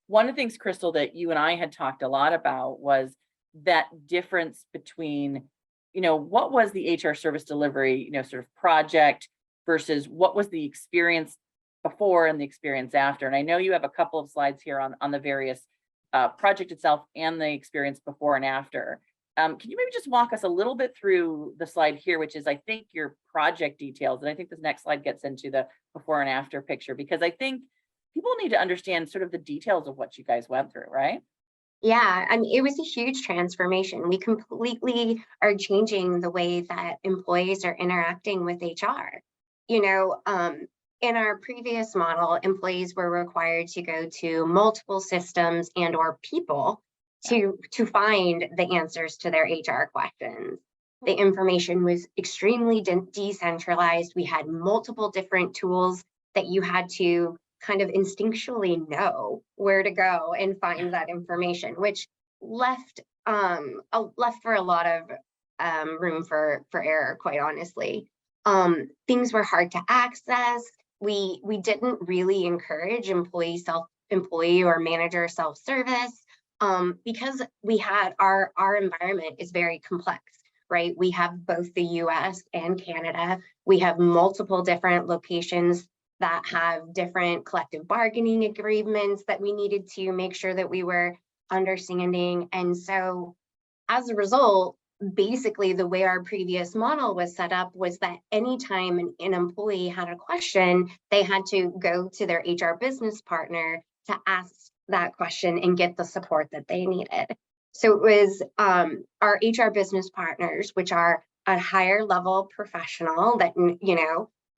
one of the things, Crystal, that you and I had talked a lot about was that difference between, what was the HR service delivery, sort of project versus what was the experience before and the experience after. And I know you have a couple of slides here on the various project itself and the experience before and after. Can you maybe just walk us a little bit through the slide here, which is, I think, your project details. And I think this next slide gets into the before and after picture, because I think people need to understand sort of the details of what you guys went through, right? Yeah, I mean, it was a huge transformation. We completely are changing the way that employees are interacting with HR. In our previous model, employees were required to go to multiple systems and or people to find the answers to their HR questions. The information was extremely decentralized. We had multiple different tools that you had to kind of instinctually know where to go and find that information, which left for a lot of room for error, quite honestly. Things were hard to access. We didn't really encourage employee or manager self-service because we had our environment is very complex, right? We have both the US and Canada. We have multiple different locations that have different collective bargaining agreements that we needed to make sure that we were understanding. And so as a result, basically the way our previous model was set up was that anytime an employee had a question, they had to go to their HR business partner to ask that question and get the support that they needed. So it was our HR business partners, which are a higher level professional that,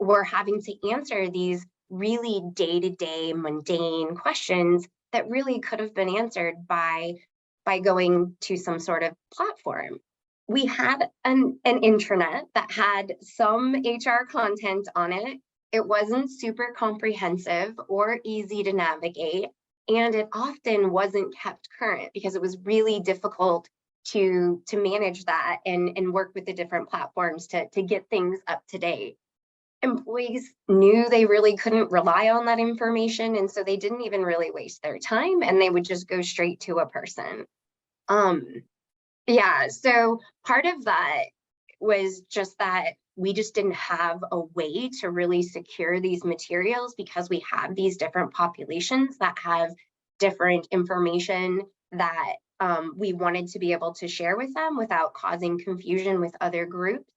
we're having to answer these really day-to-day mundane questions that really could have been answered by going to some sort of platform. We had an intranet that had some HR content on it. It wasn't super comprehensive or easy to navigate, and it often wasn't kept current because it was really difficult to manage that and work with the different platforms to get things up to date. Employees knew they really couldn't rely on that information, and so they didn't even really waste their time, and they would just go straight to a person. So part of that was just that we just didn't have a way to really secure these materials because we have these different populations that have different information that we wanted to be able to share with them without causing confusion with other groups.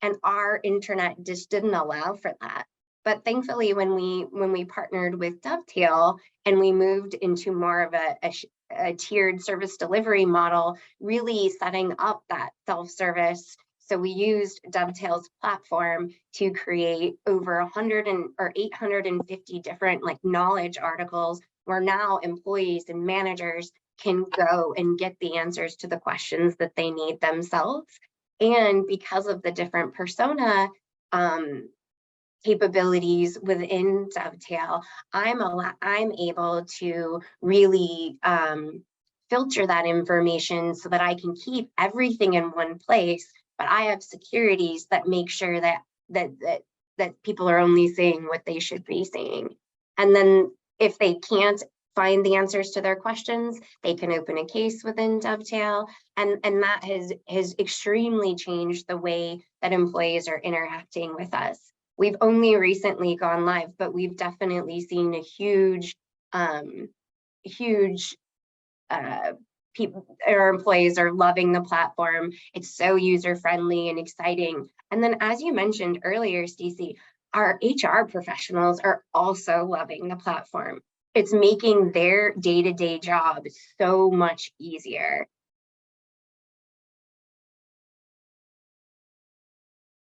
And our internet just didn't allow for that. But thankfully, when we partnered with Dovetail and we moved into more of a tiered service delivery model, really setting up that self-service. So we used Dovetail's platform to create over 850 different knowledge articles where now employees and managers can go and get the answers to the questions that they need themselves. And because of the different persona capabilities within Dovetail, I'm able to really filter that information so that I can keep everything in one place, but I have securities that make sure that people are only seeing what they should be seeing. And then if they can't find the answers to their questions, they can open a case within Dovetail, and that has extremely changed the way that employees are interacting with us. We've only recently gone live, but we've definitely seen a huge people, our employees are loving the platform. It's so user-friendly and exciting. And then, as you mentioned earlier, Stacey, our HR professionals are also loving the platform. It's making their day-to-day job so much easier.